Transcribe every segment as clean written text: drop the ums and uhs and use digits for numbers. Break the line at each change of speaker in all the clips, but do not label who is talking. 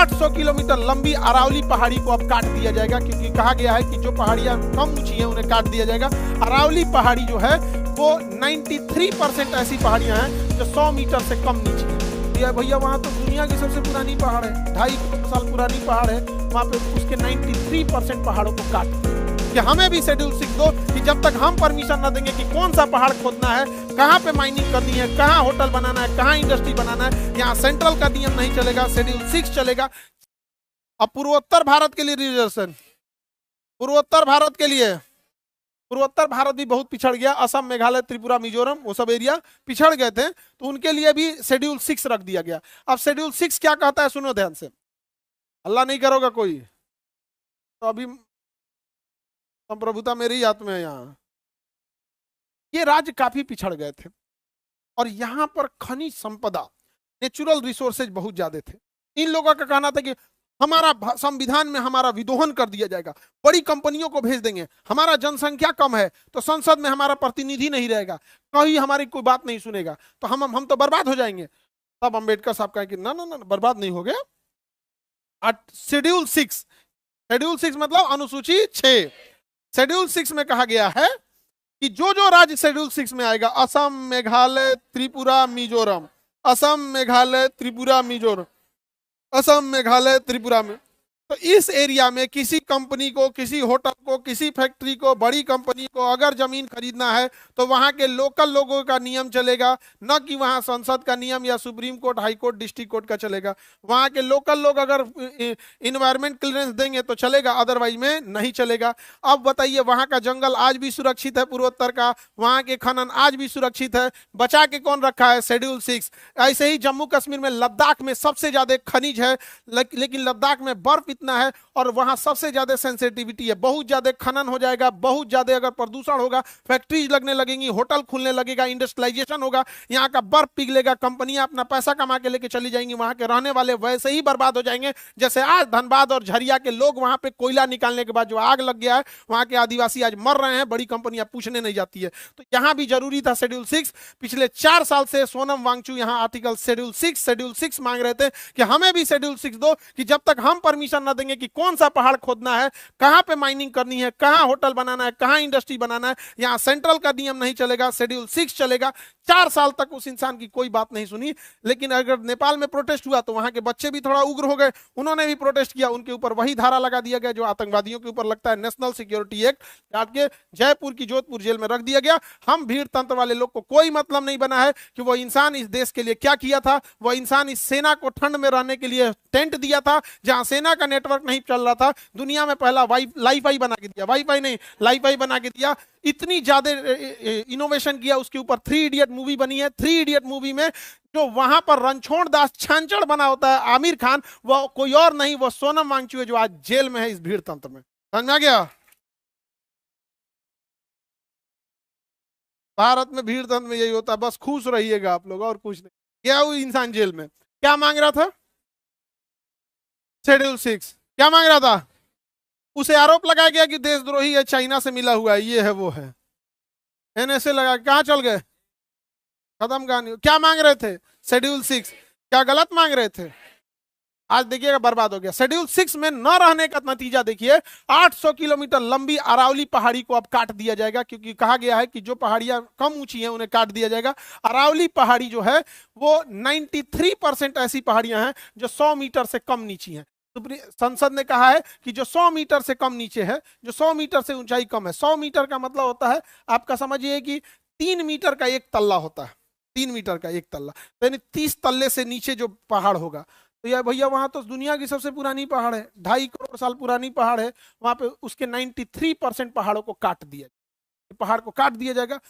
800 kilometre लंबी अरावली पहाड़ी को अब काट दिया जाएगा, क्योंकि कहा गया है कि जो पहाड़ियां कम ऊंची हैं उन्हें काट दिया जाएगा। अरावली पहाड़ी जो है वो 93% ऐसी पहाड़ियां हैं जो 100 मीटर से कम नीचे है। भैया वहां तो दुनिया की सबसे पुरानी पहाड़ है, 2.5 साल पुरानी पहाड़ है, वहां पे उसके 93% पहाड़ों को काट कि हमें भी शेड्यूल 6 दो, कि जब तक हम परमिशन न देंगे कि कौन सा पहाड़ खोदना है, कहाँ पे माइनिंग करनी है, कहाँ होटल बनाना है, कहाँ इंडस्ट्री बनाना है, यहाँ सेंट्रल का नियम नहीं चलेगा, शेड्यूल 6 चलेगा। अब पूर्वोत्तर भारत के लिए रिजर्वेशन, पूर्वोत्तर भारत के लिए, पूर्वोत्तर भारत भी बहुत पिछड़ गया, असम, मेघालय, त्रिपुरा, मिजोरम, वो सब एरिया पिछड़ गए थे, तो उनके लिए भी शेड्यूल 6 रख दिया गया। अब शेड्यूल 6 क्या कहता है, सुनो ध्यान से, अल्लाह नहीं करोगा कोई, तो अभी संप्रभुता मेरी हाथ में है। यहाँ ये राज्य काफी पिछड़ गए थे और यहाँ पर खनिज संपदा, नेचुरल रिसोर्सेज बहुत ज्यादा थे। इन लोगों का कहना था कि हमारा संविधान में हमारा विदोहन कर दिया जाएगा, बड़ी कंपनियों को भेज देंगे, हमारा जनसंख्या कम है तो संसद में हमारा प्रतिनिधि नहीं रहेगा, कहीं हमारी कोई बात नहीं सुनेगा, तो हम तो बर्बाद हो जाएंगे। तब अंबेडकर साहब कहे कि ना ना ना, बर्बाद नहीं हो गया। शेड्यूल 6, शेड्यूल 6 मतलब अनुसूची 6, शेड्यूल 6 में कहा गया है कि जो जो राज्य शेड्यूल 6 में आएगा, असम, मेघालय, त्रिपुरा, मिजोरम, असम, मेघालय, त्रिपुरा, मिजोरम, असम, मेघालय, त्रिपुरा में, तो इस एरिया में किसी कंपनी को, किसी होटल को, किसी फैक्ट्री को, बड़ी कंपनी को अगर जमीन खरीदना है तो वहां के लोकल लोगों का नियम चलेगा, न कि वहां संसद का नियम या supreme court, high court, district court का चलेगा। वहां के लोकल लोग अगर इन्वायरमेंट क्लियरेंस देंगे तो चलेगा, अदरवाइज में नहीं चलेगा। अब बताइए, वहां का जंगल आज भी सुरक्षित है, पूर्वोत्तर का, वहां के खनन आज भी सुरक्षित है, बचा के कौन रखा है, शेड्यूल 6। ऐसे ही जम्मू कश्मीर में, लद्दाख में सबसे ज्यादा खनिज है, लेकिन लद्दाख में बर्फ इतना है और वहां सबसे ज्यादा सेंसिटिविटी है, बहुत ज्यादा खनन हो जाएगा, बहुत ज्यादा अगर प्रदूषण होगा, फैक्ट्रीज लगने लगेंगी, होटल खुलने लगेगा, इंडस्ट्रियलाइजेशन होगा, यहाँ का बर्फ पिघलेगा, कंपनियां अपना पैसा कमा के लेके चली जाएंगी, वहां के रहने वाले वैसे ही बर्बाद हो जाएंगे जैसे आज धनबाद और झरिया के लोग वहां पे कोयला निकालने के बाद जो आग लग गया है, वहां के आदिवासी आज मर रहे हैं, बड़ी कंपनियां पूछने नहीं जाती है। तो यहां भी जरूरी था शेड्यूल 6। पिछले 4 साल से सोनम वांगचू यहाँ आर्टिकल शेड्यूल 6 मांग रहे थे कि हमें भी शेड्यूल 6 दो, कि जब तक हम परमिशन न देंगे कि कौन सा पहाड़ खोदना है, कहां पे माइनिंग करनी है, कहां होटल बनाना है, कहां इंडस्ट्री बनाना है, यहां सेंट्रल का नियम नहीं चलेगा, शेड्यूल 6 चलेगा। 4 साल तक उस इंसान की कोई बात नहीं सुनी। लेकिन अगर नेपाल में प्रोटेस्ट हुआ तो वहां के बच्चे भी थोड़ा उग्र हो गए, उन्होंने भी प्रोटेस्ट किया, उनके ऊपर वही धारा लगा दिया गया जो आतंकवादियों के ऊपर लगता है, नेशनल सिक्योरिटी एक्ट, काट के जयपुर की जोधपुर जेल में रख दिया गया। हम भीड़ तंत्र वाले लोग को कोई मतलब नहीं बना है कि वो इंसान इस देश के लिए क्या किया था। वो इंसान इस सेना को ठंड में रहने के लिए टेंट दिया था, जहां सेना का नेटवर्क नहीं चल रहा था, दुनिया में पहला वाईफाई बना के दिया, वाईफाई नहीं लाईफाई बना के दिया, इतनी ज्यादा इनोवेशन किया। उसके ऊपर 3 इडियट मूवी बनी है। 3 इडियट मूवी में जो वहां पर रणछोड़ दास छांचड़ बना होता है आमिर खान, वो कोई और नहीं, वो सोनम वांगचू है जो आज जेल में है इस भीड़ तंत्र में। समझ आ गया? भारत में भीड़ तंत्र में यही होता है, बस खुश रहिएगा आप लोग और कुछ नहीं। क्या वो इंसान जेल में क्या मांग रहा था? शेड्यूल 6 क्या मांग रहा था? उसे आरोप लगाया गया कि देशद्रोही है, चाइना से मिला हुआ है, ये है वो है, एनएसए लगा, कहां चल गए, खत्म कहानी। क्या मांग रहे थे? शेड्यूल 6। क्या गलत मांग रहे थे? आज देखिएगा बर्बाद हो गया। शेड्यूल 6 में न रहने का नतीजा देखिए, 800 किलोमीटर लंबी अरावली पहाड़ी को अब काट दिया जाएगा, क्योंकि कहा गया है कि जो पहाड़ियां कम ऊंची हैं उन्हें काट दिया जाएगा। अरावली पहाड़ी जो है वो 93% ऐसी पहाड़ियां हैं जो 100 मीटर से कम नीची हैं। संसद ने कहा है कि जो 100 मीटर से कम नीचे है, जो 100 मीटर से ऊंचाई कम है, 100 मीटर का मतलब होता है, आपका समझिए कि 3 मीटर का एक तल्ला होता है, 3 मीटर का एक तल्ला, यानी 30 तल्ले से नीचे जो पहाड़ होगा। तो यार भैया वहां तो दुनिया की सबसे पुरानी पहाड़ है, 2.5 करोड़ साल पुरानी पहाड़ है, वहां पे उसके 93% पहाड़ों को काट दिया, पहाड़ को काट दिया जाएगा,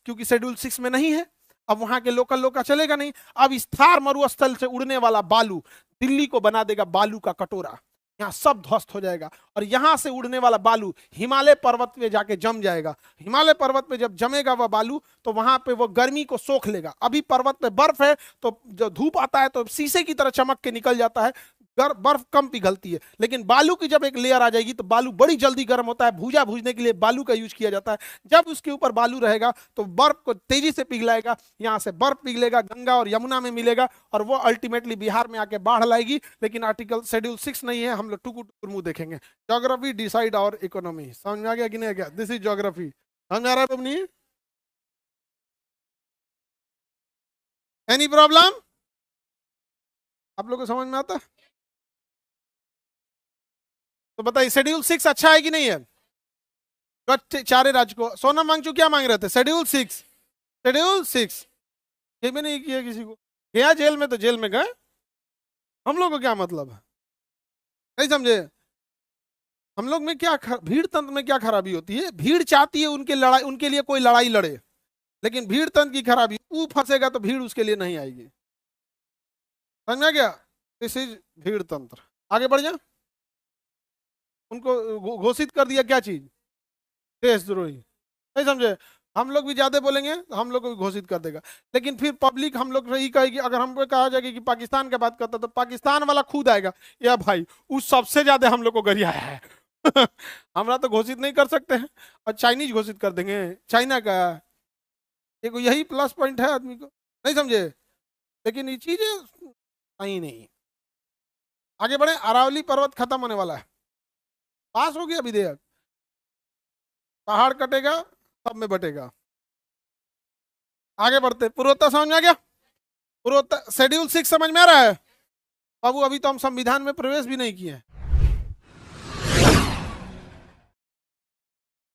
क्योंकि शेड्यूल 6 में नहीं है। अब वहां के लोकल लोग का चलेगा नहीं। अब इस थार मरुस्थल से उड़ने वाला बालू दिल्ली को बना देगा बालू का कटोरा, यहाँ सब ध्वस्त हो जाएगा। और यहां से उड़ने वाला बालू हिमालय पर्वत पे जाके जम जाएगा। हिमालय पर्वत पे जब जमेगा वह बालू, तो वहां पे वो गर्मी को सोख लेगा। अभी पर्वत पे बर्फ है, तो जो धूप आता है तो शीशे की तरह चमक के निकल जाता है, बर्फ कम पिघलती है। लेकिन बालू की जब एक लेयर आ जाएगी तो बालू बड़ी जल्दी गर्म होता है। भूजा भूजने के लिए बालू का यूज किया जाता है। जब उसके ऊपर बालू रहेगा तो बर्फ को तेजी से पिघलाएगा, यहाँ से बर्फ पिघलेगा, गंगा और यमुना में मिलेगा और वो अल्टीमेटली बिहार में आके बाढ़ लाएगी। लेकिन आर्टिकल शेड्यूल 6 नहीं है, हम लोग टुकु टुकुर मुंह देखेंगे। ज्योग्राफी डिसाइड आवर इकोनॉमी, समझ में आ गया कि नहीं आ गया? This is geography. समझ में आ रहा है? तुम नहीं एनी प्रॉब्लम? आप लोग को समझ में आता है? तो बताइए शेड्यूल 6 अच्छा है कि नहीं है? चारे राज्य को सोनम वांगचुक क्या मांग रहे थे? शेड्यूल 6, शेड्यूल 6 ये भी नहीं किया किसी को। गया जेल में तो जेल में गए, हम लोग को क्या मतलब है? नहीं समझे? हम लोग में क्या भीड़ तंत्र में क्या खराबी होती है? भीड़ चाहती है उनके लड़ाई, उनके लिए कोई लड़ाई लड़े, लेकिन भीड़ तंत्र की खराबी, वो फंसेगा तो भीड़ उसके लिए नहीं आएगी। समझ में आ गया? दिस इज भीड़ तंत्र। आगे बढ़ जा। उनको घोषित कर दिया क्या चीज? देशद्रोही। नहीं समझे? हम लोग भी ज्यादा बोलेंगे तो हम लोग को भी घोषित कर देगा। लेकिन फिर पब्लिक हम लोग से ही कहेगी, अगर हमको कहा जाएगा कि पाकिस्तान की बात करता तो पाकिस्तान वाला खुद आएगा, या भाई उस सबसे ज्यादा हम लोग को गरियाया है। हमरा तो घोषित नहीं कर सकते हैं और चाइनीज घोषित कर देंगे, चाइना का। एक यही प्लस पॉइंट है आदमी को। नहीं समझे? लेकिन ये चीजें सही नहीं। आगे बढ़े। अरावली पर्वत खत्म होने वाला है, पास हो गया विधेयक। पहाड़ कटेगा सब में बटेगा। आगे बढ़ते। पूर्वोत्तर समझ में आ गया? पूर्वोत्तर शेड्यूल 6 समझ में आ रहा है? बाबू अभी तो हम संविधान में प्रवेश भी नहीं किए हैं।